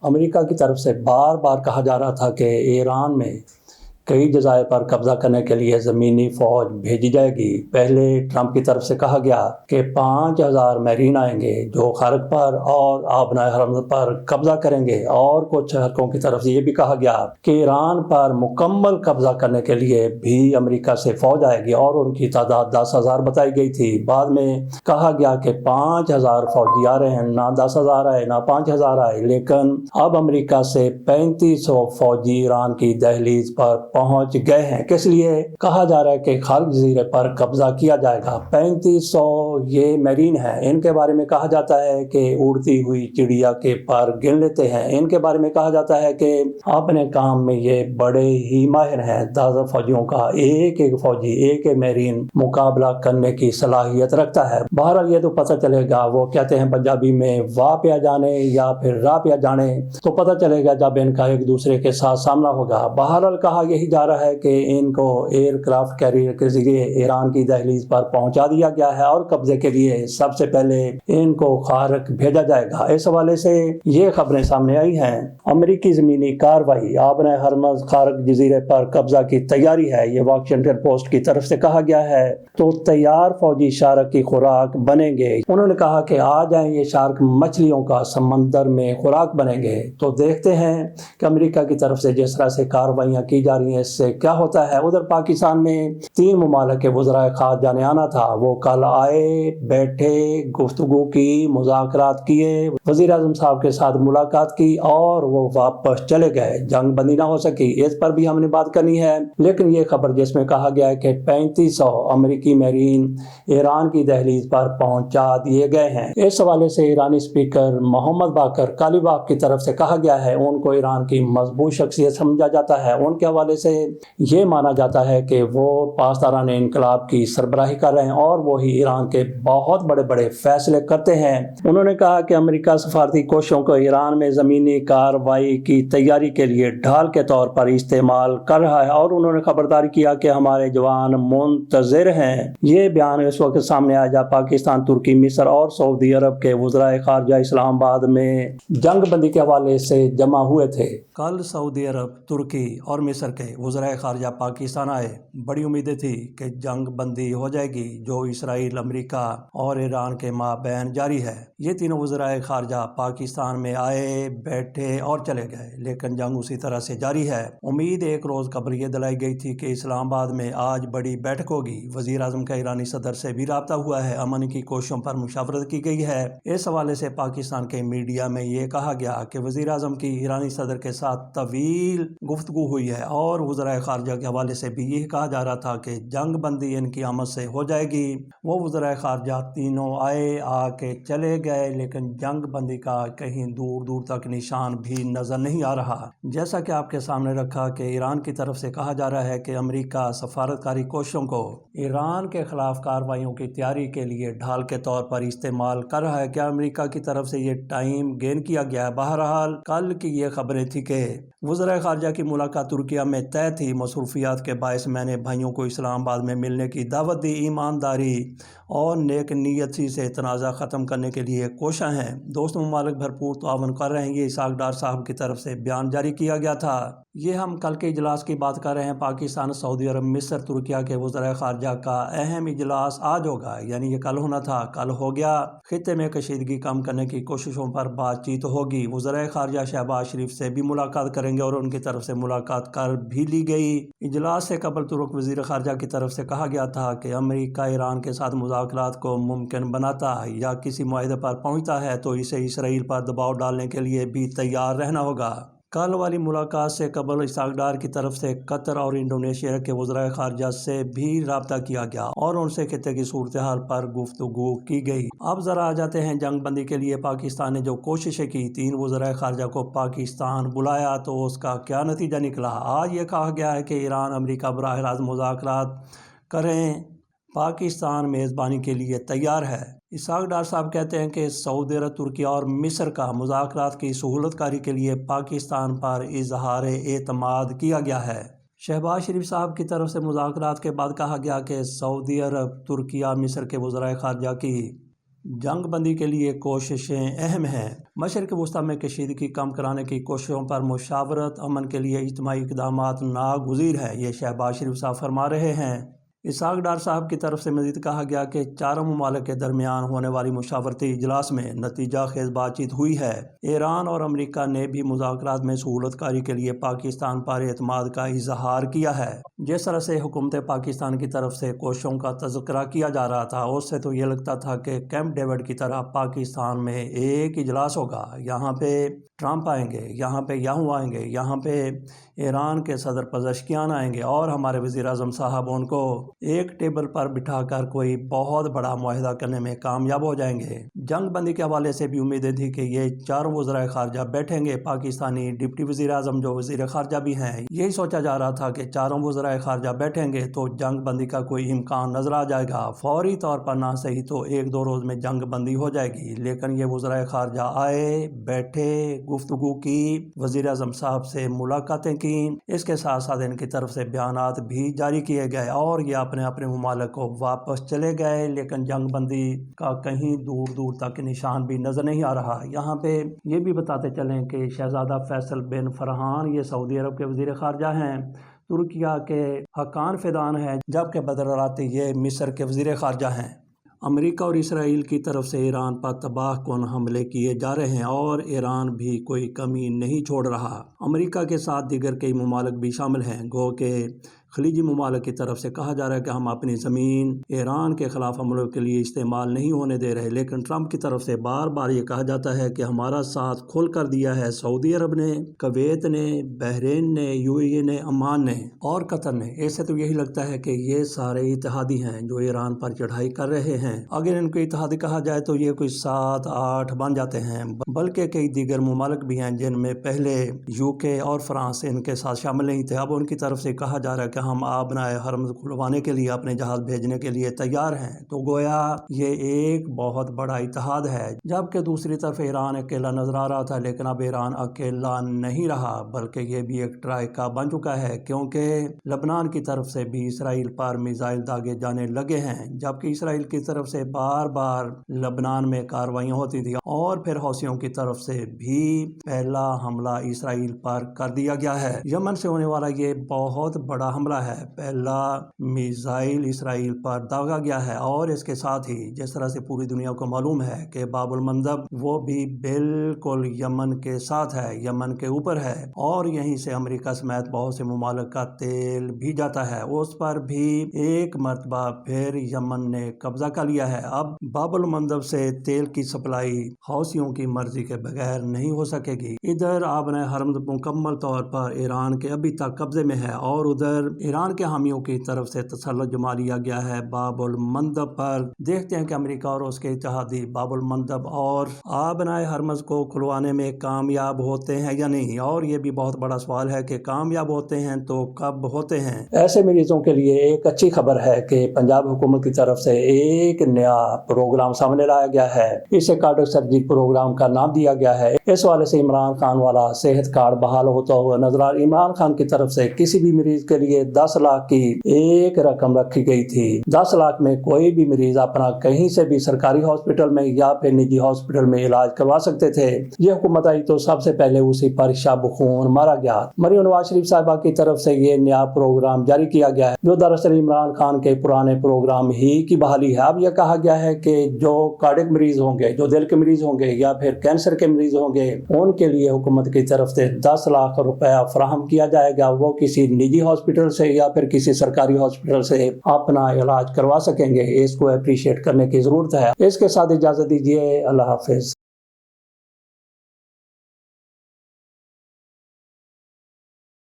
امریکہ کی طرف سے بار بار کہا جا رہا تھا کہ ایران میں کئی جزائر پر قبضہ کرنے کے لیے زمینی فوج بھیجی جائے گی۔ پہلے ٹرمپ کی طرف سے کہا گیا کہ 5,000 میرین آئیں گے جو خارق پر اور آبنائے حرم پر قبضہ کریں گے، اور کچھ حلقوں کی طرف سے یہ بھی کہا گیا کہ ایران پر مکمل قبضہ کرنے کے لیے بھی امریکہ سے فوج آئے گی، اور ان کی تعداد 10,000 بتائی گئی تھی۔ بعد میں کہا گیا کہ 5,000 فوجی آ رہے ہیں، نہ 10,000 آئے نہ 5,000 آئے، لیکن اب امریکہ سے 3,500 فوجی ایران کی دہلیز پر پہنچ گئے ہیں۔ کس لیے کہا جا رہا ہے کہ خارق جزیرے پر قبضہ کیا جائے گا؟ 3,500 یہ میرین ہیں، ان کے بارے میں کہا جاتا ہے کہ اڑتی ہوئی چڑیا کے پر گن لیتے ہیں۔ ان کے بارے میں کہا جاتا ہے کہ اپنے کام میں یہ بڑے ہی ماہر ہیں۔ 10 فوجیوں کا ایک فوجی ایک میرین مقابلہ کرنے کی صلاحیت رکھتا ہے۔ بہرحال یہ تو پتہ چلے گا، وہ کہتے ہیں پنجابی میں واہ پیا جانے یا پھر راہ پیا جانے، تو پتہ چلے گا جب ان کا ایک دوسرے کے ساتھ سامنا ہوگا۔ بہرحال کہا یہی جا رہا ہے کہ ان کو ایئر کرافٹ کیریئر کے ذریعے ایران کی دہلیز پر پہنچا دیا گیا ہے، اور قبضے کے لیے سب سے پہلے ان کو خارق بھیجا جائے گا۔ اس حوالے سے یہ خبریں سامنے آئی ہیں۔ امریکی زمینی کارروائی، آبنائے ہرمز خارق جزیرے پر قبضہ کی تیاری ہے، یہ واشنگٹن پوسٹ کی طرف سے کہا گیا ہے۔ تو تیار فوجی شارک کی خوراک بنیں گے۔ انہوں نے کہا کہ آ جائیں یہ شارک مچھلیوں کا سمندر میں خوراک بنیں گے۔ تو دیکھتے ہیں کہ امریکہ کی طرف سے جس طرح سے کارروائیاں کی جا رہی ہیں اس سے کیا ہوتا ہے۔ ادھر پاکستان میں 3 ممالک کے وزرائے خارجہ نے آنا تھا، وہ کل آئے، بیٹھے، گفتگو کی، مذاکرات کیے، وزیر اعظم صاحب کے ساتھ ملاقات کی، اور وہ واپس چلے گئے۔ جنگ بندی نہ ہو سکی، اس پر بھی ہم نے بات کرنی ہے۔ لیکن یہ خبر جس میں کہا گیا ہے کہ 3,500 امریکی میرین ایران کی دہلیز پر پہنچا دیے گئے ہیں، اس حوالے سے ایرانی اسپیکر محمد باقر کالیباف کی طرف سے کہا گیا ہے ان کو ایران کی مضبوط شخصیت سمجھا جاتا ہے۔ ان کے حوالے سے یہ مانا جاتا ہے کہ وہ پاسداران انقلاب کی سربراہی کر رہے ہیں، اور وہی ایران کے بہت بڑے بڑے فیصلے کرتے ہیں۔ انہوں نے کہا کہ امریکہ سفارتی کوششوں کو ایران میں زمینی کارروائی کی تیاری کے لیے ڈھال کے طور پر استعمال کر رہا ہے، اور انہوں نے خبردار کیا کہ ہمارے جوان منتظر ہیں۔ یہ بیان اس وقت سامنے آیا جب پاکستان، ترکی، مصر اور سعودی عرب کے وزرائے خارجہ اسلام آباد میں جنگ بندی کے حوالے سے جمع ہوئے تھے۔ کل سعودی عرب، ترکی اور مصر کے وزرائے خارجہ پاکستان آئے۔ بڑی امیدیں تھی کہ جنگ بندی ہو جائے گی جو اسرائیل، امریکہ اور ایران کے مابین جاری ہے۔ یہ تینوں وزرائے خارجہ پاکستان میں آئے، بیٹھے اور چلے گئے، لیکن جنگ اسی طرح سے جاری ہے۔ امید ایک روز قبل یہ دلائی گئی تھی کہ اسلام آباد میں آج بڑی بیٹھک ہوگی۔ وزیر اعظم کا ایرانی صدر سے بھی رابطہ ہوا ہے، امن کی کوششوں پر مشاورت کی گئی ہے۔ اس حوالے سے پاکستان کے میڈیا میں یہ کہا گیا کہ وزیر اعظم کی ایرانی صدر کے ساتھ طویل گفتگو ہوئی ہے، اور وزرائے خارجہ کے حوالے سے بھی یہ کہا جا رہا تھا کہ جنگ بندی ان کی آمد سے ہو جائے گی۔ وہ وزرائے خارجہ تینوں آئے، آ کے چلے گئے، لیکن جنگ بندی کا کہیں دور دور تک نشان بھی نظر نہیں آ رہا۔ جیسا کہ آپ کے سامنے رکھا کہ ایران کی طرف سے کہا جا رہا ہے کہ امریکہ سفارتکاری کوششوں کو ایران کے خلاف کارروائیوں کی تیاری کے لیے ڈھال کے طور پر استعمال کر رہا ہے۔ کیا امریکہ کی طرف سے یہ ٹائم گین کیا گیا ہے؟ بہرحال کل کی یہ خبریں تھی کہ وزرائے خارجہ کی ملاقات ترکیہ میں طے تھی۔ مصروفیات کے باعث میں نے بھائیوں کو اسلام آباد میں ملنے کی دعوت دی۔ ایمانداری اور نیک نیتی سے تنازع ختم کرنے کے لیے کوشاں ہیں۔ دوست ممالک بھرپور تعاون کر رہے ہیں، یہ اسحاق ڈار صاحب کی طرف سے بیان جاری کیا گیا تھا۔ یہ ہم کل کے اجلاس کی بات کر رہے ہیں۔ پاکستان، سعودی عرب، مصر، ترکیہ کے وزرائے خارجہ کا اہم اجلاس آج ہوگا، یعنی یہ کل ہونا تھا، کل ہو گیا۔ خطے میں کشیدگی کم کرنے کی کوششوں پر بات چیت ہوگی۔ وزرائے خارجہ شہباز شریف سے بھی ملاقات کریں گے، اور ان کی طرف سے ملاقات کر بھی لی گئی۔ اجلاس سے قبل ترک وزیر خارجہ کی طرف سے کہا گیا تھا کہ امریکہ ایران کے ساتھ مذاکرات کو ممکن بناتا ہے یا کسی معاہدے پر پہنچتا ہے تو اسے اسرائیل پر دباؤ ڈالنے کے لیے بھی تیار رہنا ہوگا۔ کل والی ملاقات سے قبل اسحاق ڈار کی طرف سے قطر اور انڈونیشیا کے وزرائے خارجہ سے بھی رابطہ کیا گیا، اور ان سے خطے کی صورتحال پر گفتگو کی گئی۔ اب ذرا آ جاتے ہیں جنگ بندی کے لیے پاکستان نے جو کوششیں کی۔ 3 وزرائے خارجہ کو پاکستان بلایا تو اس کا کیا نتیجہ نکلا؟ آج یہ کہا گیا ہے کہ ایران، امریکہ براہ راست مذاکرات کریں، پاکستان میزبانی کے لیے تیار ہے۔ اسحاق ڈار صاحب کہتے ہیں کہ سعودی عرب، ترکی اور مصر کا مذاکرات کی سہولت کاری کے لیے پاکستان پر اظہار اعتماد کیا گیا ہے۔ شہباز شریف صاحب کی طرف سے مذاکرات کے بعد کہا گیا کہ سعودی عرب، ترکیہ، مصر کے وزرائے خارجہ کی جنگ بندی کے لیے کوششیں اہم ہیں۔ مشرق وسطی میں کشیدگی کم کرانے کی کوششوں پر مشاورت امن کے لیے اجتماعی اقدامات ناگزیر ہے، یہ شہباز شریف صاحب فرما رہے ہیں۔ اسحاق ڈار صاحب کی طرف سے مزید کہا گیا کہ چاروں ممالک کے درمیان ہونے والی مشاورتی اجلاس میں نتیجہ خیز بات چیت ہوئی ہے۔ ایران اور امریکہ نے بھی مذاکرات میں سہولت کاری کے لیے پاکستان پر اعتماد کا اظہار کیا ہے۔ جس طرح سے حکومت پاکستان کی طرف سے کوششوں کا تذکرہ کیا جا رہا تھا، اس سے تو یہ لگتا تھا کہ کیمپ ڈیوڈ کی طرح پاکستان میں ایک اجلاس ہوگا، یہاں پہ ٹرمپ آئیں گے، یہاں پہ یاہو آئیں گے، یہاں پہ ایران کے صدر پزشکیان آئیں گے اور ہمارے وزیر اعظم صاحب ان کو ایک ٹیبل پر بٹھا کر کوئی بہت بڑا معاہدہ کرنے میں کامیاب ہو جائیں گے۔ جنگ بندی کے حوالے سے بھی امیدیں تھی کہ یہ چاروں وزرائے خارجہ بیٹھیں گے۔ پاکستانی ڈپٹی وزیر اعظم جو وزیر خارجہ بھی ہیں، یہی سوچا جا رہا تھا کہ چاروں وزرائے خارجہ بیٹھیں گے تو جنگ بندی کا کوئی امکان نظر آ جائے گا، فوری طور پر نہ صحیح تو 1-2 روز میں جنگ بندی ہو جائے گی۔ لیکن یہ وزرائے خارجہ آئے، بیٹھے، گفتگو کی، وزیر اعظم صاحب سے ملاقاتیں کی، اس کے ساتھ ساتھ ان کی طرف سے بیانات بھی جاری کیے گئے اور یہ اپنے ممالک کو واپس چلے گئے، لیکن جنگ بندی کا کہیں دور دور تک نشان بھی نظر نہیں آ رہا۔ یہاں پہ یہ بھی بتاتے چلیں کہ شہزادہ فیصل بن فرحان یہ سعودی عرب کے وزیر خارجہ ہیں، ترکیہ کے حقان فیدان ہیں، جبکہ بدر راتی یہ مصر کے وزیر خارجہ ہیں۔ امریکہ اور اسرائیل کی طرف سے ایران پر تباہ کن حملے کیے جا رہے ہیں اور ایران بھی کوئی کمی نہیں چھوڑ رہا۔ امریکہ کے ساتھ دیگر کئی ممالک بھی شامل ہیں، گو کہ خلیجی ممالک کی طرف سے کہا جا رہا ہے کہ ہم اپنی زمین ایران کے خلاف حملوں کے لیے استعمال نہیں ہونے دے رہے، لیکن ٹرمپ کی طرف سے بار بار یہ کہا جاتا ہے کہ ہمارا ساتھ کھل کر دیا ہے سعودی عرب نے، کویت نے، بحرین نے، UAE نے، عمان نے اور قطر نے۔ ایسے تو یہی لگتا ہے کہ یہ سارے اتحادی ہیں جو ایران پر چڑھائی کر رہے ہیں۔ اگر ان کو اتحادی کہا جائے تو یہ کوئی 7-8 بن جاتے ہیں، بلکہ کئی دیگر ممالک بھی ہیں جن میں پہلے UK اور فرانس ان کے ساتھ شامل نہیں تھے، اب ان کی طرف سے کہا جا رہا ہے کہ ہم آبنائے حرم کھلوانے کے لیے اپنے جہاز بھیجنے کے لیے تیار ہیں۔ تو گویا یہ ایک بہت بڑا اتحاد ہے، جبکہ دوسری طرف ایران اکیلا نظر آ رہا تھا، لیکن اب ایران اکیلا نہیں رہا بلکہ یہ بھی ایک ٹرائیکا بن چکا ہے، کیونکہ لبنان کی طرف سے بھی اسرائیل پر میزائل داغے جانے لگے ہیں، جبکہ اسرائیل کی طرف سے بار بار لبنان میں کارروائیاں ہوتی تھیں اور پھر حوثیوں کی طرف سے بھی پہلا حملہ اسرائیل پر کر دیا گیا ہے۔ یمن سے ہونے والا یہ بہت بڑا حملہ ہے، پہلا میزائل اسرائیل پر داغا گیا ہے، اور اس کے ساتھ ہی جس طرح سے پوری دنیا کو معلوم ہے کہ باب المندب وہ بھی بالکل یمن کے ساتھ ہے، یمن کے اوپر ہے، اور یہیں سے امریکہ سمیت بہت سے ممالک کا تیل بھی جاتا ہے، اس پر بھی ایک مرتبہ پھر یمن نے قبضہ کر لیا ہے۔ اب باب المندب سے تیل کی سپلائی حوثیوں کی مرضی کے بغیر نہیں ہو سکے گی۔ ادھر آبن حرم مکمل طور پر ایران کے ابھی تک قبضے میں ہے، اور ادھر ایران کے حامیوں کی طرف سے تسلط جما لیا گیا ہے باب المندب پر۔ دیکھتے ہیں کہ امریکہ اور اس کے اتحادی باب المندب اور آبنائے حرمز کو کھلوانے میں کامیاب ہوتے ہیں یا نہیں، اور یہ بھی بہت بڑا سوال ہے کہ کامیاب ہوتے ہیں تو کب ہوتے ہیں۔ ایسے مریضوں کے لیے ایک اچھی خبر ہے کہ پنجاب حکومت کی طرف سے ایک نیا پروگرام سامنے لایا گیا ہے، اسے کارڈک سرجری پروگرام کا نام دیا گیا ہے۔ اس والے سے عمران خان والا صحت کارڈ بحال ہوتا ہوا نظر آ رہا۔ عمران خان کی طرف سے کسی بھی مریض کے لیے 10 لاکھ کی ایک رقم رکھی گئی تھی، 10 لاکھ میں کوئی بھی مریض اپنا کہیں سے بھی سرکاری ہاسپٹل میں یا پھر نجی ہاسپٹل میں علاج کروا سکتے تھے۔ یہ حکومت آئی تو سب سے پہلے اسی پر شب خون مارا گیا۔ مریم نواز شریف صاحبہ کی طرف سے یہ نیا پروگرام جاری کیا گیا ہے، جو دراصل عمران خان کے پرانے پروگرام ہی کی بحالی ہے۔ اب یہ کہا گیا ہے کہ جو کارڈک مریض ہوں گے، جو دل کے مریض ہوں گے یا پھر کینسر کے مریض ہوں گے، ان کے لیے حکومت کی طرف سے 10 لاکھ روپیہ فراہم کیا جائے گا، وہ کسی نجی ہاسپٹل سے یا پھر کسی سرکاری ہاسپٹل سے اپنا علاج کروا سکیں گے۔ اس کو اپریشیٹ کرنے کی ضرورت ہے۔ اس کے ساتھ اجازت دیجیے، اللہ حافظ۔